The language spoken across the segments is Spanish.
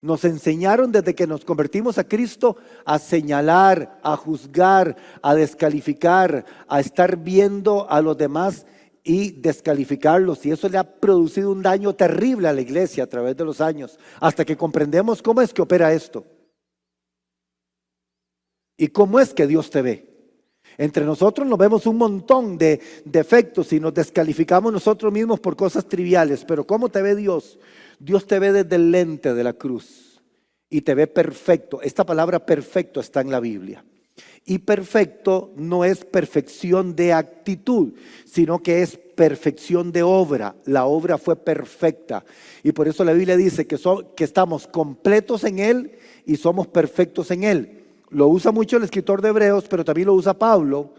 Nos enseñaron desde que nos convertimos a Cristo a señalar, a juzgar, a descalificar, a estar viendo a los demás y descalificarlos. Y eso le ha producido un daño terrible a la iglesia a través de los años, hasta que comprendemos cómo es que opera esto y cómo es que Dios te ve. Entre nosotros nos vemos un montón de defectos y nos descalificamos nosotros mismos por cosas triviales, pero ¿cómo te ve Dios? Dios te ve desde el lente de la cruz y te ve perfecto. Esta palabra perfecto está en la Biblia. Y perfecto no es perfección de actitud, sino que es perfección de obra. La obra fue perfecta. Y por eso la Biblia dice que estamos completos en Él y somos perfectos en Él. Lo usa mucho el escritor de Hebreos, pero también lo usa Pablo,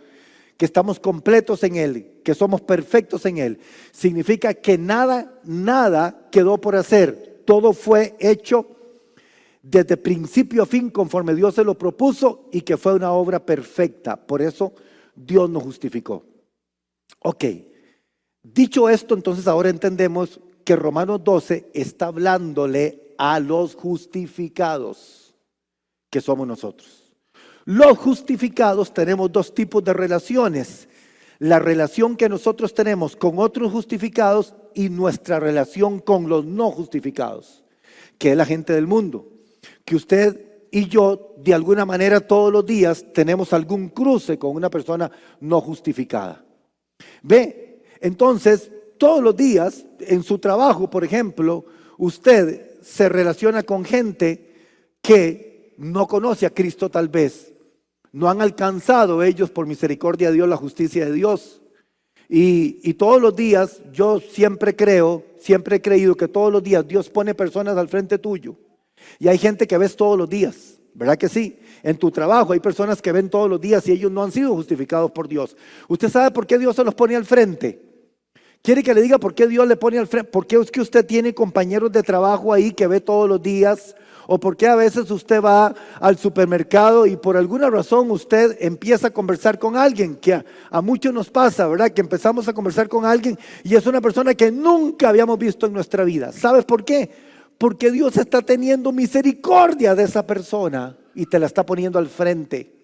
que estamos completos en Él, que somos perfectos en Él. Significa que nada quedó por hacer. Todo fue hecho desde principio a fin conforme Dios se lo propuso y que fue una obra perfecta. Por eso Dios nos justificó. Ok, dicho esto, entonces ahora entendemos que Romanos 12 está hablándole a los justificados, que somos nosotros. Los justificados tenemos dos tipos de relaciones: la relación que nosotros tenemos con otros justificados y nuestra relación con los no justificados, que es la gente del mundo. Que usted y yo de alguna manera todos los días tenemos algún cruce con una persona no justificada. Ve, entonces todos los días en su trabajo, por ejemplo, usted se relaciona con gente que no conoce a Cristo tal vez. No han alcanzado ellos por misericordia de Dios la justicia de Dios. Y todos los días yo siempre he creído que todos los días Dios pone personas al frente tuyo. Y hay gente que ves todos los días, ¿verdad que sí? En tu trabajo hay personas que ven todos los días y ellos no han sido justificados por Dios. ¿Usted sabe por qué Dios se los pone al frente? ¿Quiere que le diga por qué Dios le pone al frente? ¿Por qué es que usted tiene compañeros de trabajo ahí que ve todos los días? ¿O por qué a veces usted va al supermercado y por alguna razón usted empieza a conversar con alguien? Que a muchos nos pasa, ¿verdad? Que empezamos a conversar con alguien y es una persona que nunca habíamos visto en nuestra vida. ¿Sabes por qué? Porque Dios está teniendo misericordia de esa persona y te la está poniendo al frente.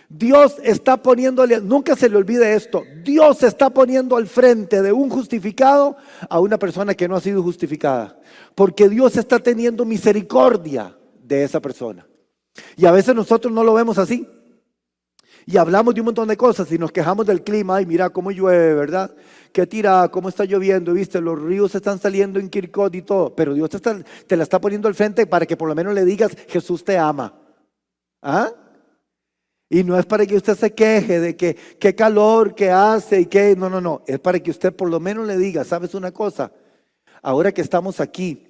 Dios está poniéndole, nunca se le olvide esto, Dios está poniendo al frente de un justificado a una persona que no ha sido justificada. Porque Dios está teniendo misericordia de esa persona. Y a veces nosotros no lo vemos así. Y hablamos de un montón de cosas y nos quejamos del clima. Ay, mira cómo llueve, ¿verdad? Qué tira, cómo está lloviendo, ¿viste? Los ríos están saliendo en Kirkot y todo. Pero Dios te la está poniendo al frente para que por lo menos le digas, Jesús te ama. ¿Ah? Y no es para que usted se queje de que qué calor que hace y que no. Es para que usted por lo menos le diga, ¿sabes una cosa? Ahora que estamos aquí,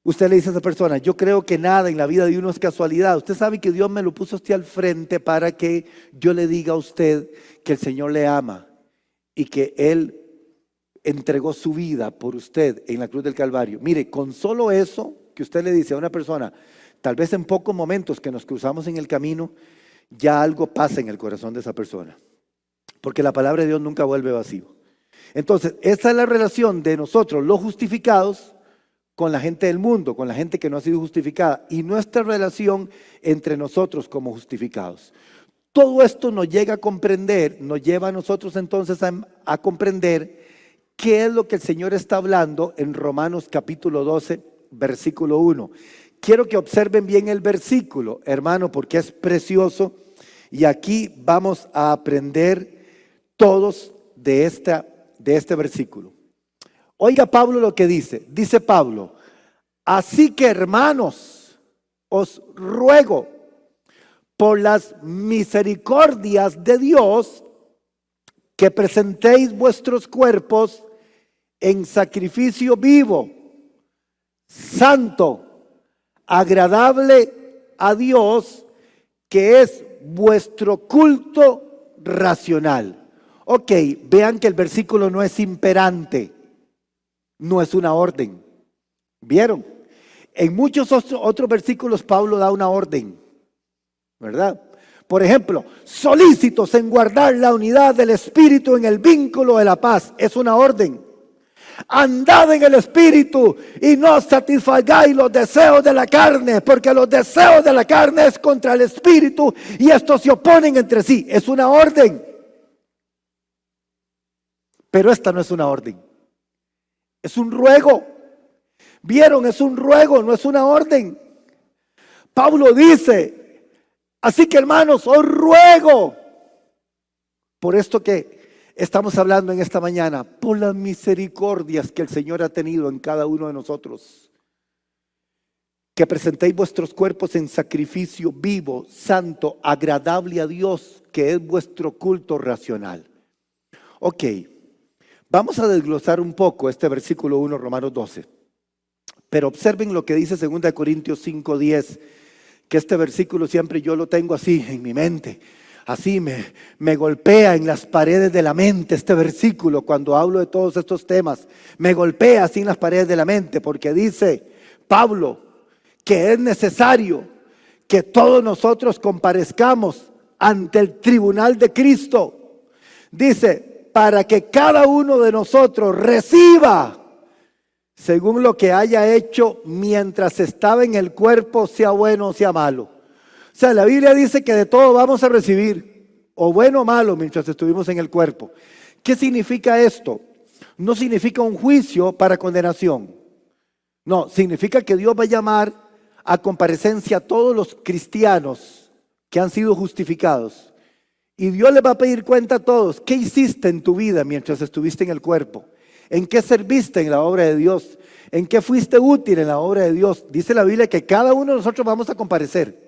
usted le dice a esa persona, yo creo que nada en la vida de uno es casualidad. Usted sabe que Dios me lo puso a usted al frente para que yo le diga a usted que el Señor le ama y que Él entregó su vida por usted en la cruz del Calvario. Mire, con solo eso que usted le dice a una persona, tal vez en pocos momentos que nos cruzamos en el camino, ya algo pasa en el corazón de esa persona. Porque la palabra de Dios nunca vuelve vacío. Entonces, esa es la relación de nosotros, los justificados, con la gente del mundo, con la gente que no ha sido justificada, y nuestra relación entre nosotros como justificados. Todo esto nos llega a comprender, nos lleva a nosotros entonces a comprender qué es lo que el Señor está hablando en Romanos capítulo 12, versículo 1. Quiero que observen bien el versículo, hermano, porque es precioso, y aquí vamos a aprender todos de este versículo. Oiga Pablo lo que dice. Dice Pablo, así que hermanos, os ruego por las misericordias de Dios que presentéis vuestros cuerpos en sacrificio vivo, santo, agradable a Dios, que es vuestro culto racional. Ok, vean que el versículo no es imperante, no es una orden. ¿Vieron? En muchos otros versículos Pablo da una orden, ¿verdad? Por ejemplo, solícitos en guardar la unidad del Espíritu en el vínculo de la paz, es una orden. Andad en el Espíritu y no satisfagáis los deseos de la carne, porque los deseos de la carne es contra el Espíritu y estos se oponen entre sí. Es una orden. Pero esta no es una orden. Es un ruego. ¿Vieron? Es un ruego, no es una orden. Pablo dice, así que hermanos, os ruego, por esto que estamos hablando en esta mañana, por las misericordias que el Señor ha tenido en cada uno de nosotros, que presentéis vuestros cuerpos en sacrificio vivo, santo, agradable a Dios, que es vuestro culto racional. Ok, vamos a desglosar un poco este versículo 1, Romanos 12. Pero observen lo que dice 2 Corintios 5:10, que este versículo siempre yo lo tengo así en mi mente. Así me golpea en las paredes de la mente este versículo cuando hablo de todos estos temas. Me golpea así en las paredes de la mente porque dice Pablo que es necesario que todos nosotros comparezcamos ante el tribunal de Cristo. Dice, para que cada uno de nosotros reciba según lo que haya hecho mientras estaba en el cuerpo, sea bueno o sea malo. O sea, la Biblia dice que de todo vamos a recibir, o bueno o malo, mientras estuvimos en el cuerpo. ¿Qué significa esto? No significa un juicio para condenación. No, significa que Dios va a llamar a comparecencia a todos los cristianos que han sido justificados. Y Dios les va a pedir cuenta a todos. ¿Qué hiciste en tu vida mientras estuviste en el cuerpo? ¿En qué serviste en la obra de Dios? ¿En qué fuiste útil en la obra de Dios? Dice la Biblia que cada uno de nosotros vamos a comparecer.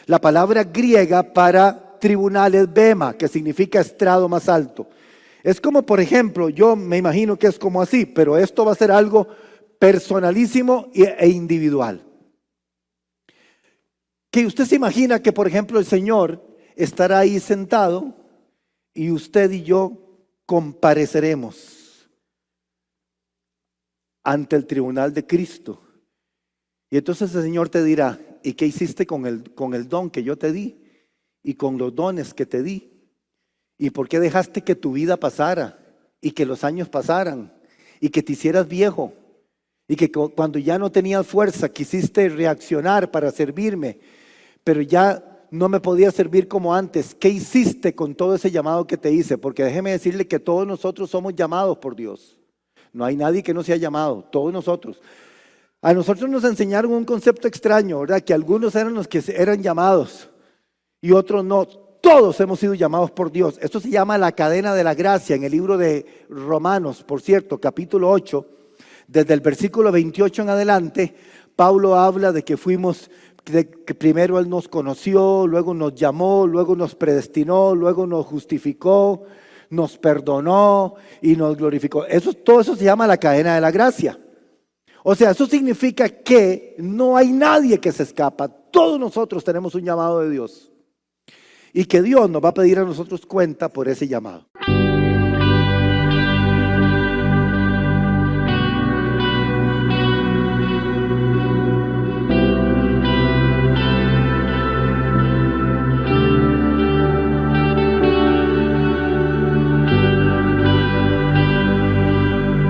La palabra griega para tribunal es bema, que significa estrado más alto. Es como, por ejemplo, yo me imagino que es como así, pero esto va a ser algo personalísimo e individual. Que usted se imagina que, por ejemplo, el Señor estará ahí sentado y usted y yo compareceremos ante el tribunal de Cristo. Y entonces el Señor te dirá, ¿y qué hiciste con el don que yo te di? Y con los dones que te di. ¿Y por qué dejaste que tu vida pasara? Y que los años pasaran. Y que te hicieras viejo. Y que cuando ya no tenías fuerza quisiste reaccionar para servirme. Pero ya no me podías servir como antes. ¿Qué hiciste con todo ese llamado que te hice? Porque déjeme decirle que todos nosotros somos llamados por Dios. No hay nadie que no sea llamado. Todos nosotros. A nosotros nos enseñaron un concepto extraño, ¿verdad? Que algunos eran los que eran llamados y otros no. Todos hemos sido llamados por Dios. Esto se llama la cadena de la gracia en el libro de Romanos, por cierto, capítulo 8. Desde el versículo 28 en adelante, Pablo habla de que que primero Él nos conoció, luego nos llamó, luego nos predestinó, luego nos justificó, nos perdonó y nos glorificó. Todo eso se llama la cadena de la gracia. O sea, eso significa que no hay nadie que se escapa. Todos nosotros tenemos un llamado de Dios. Y que Dios nos va a pedir a nosotros cuenta por ese llamado.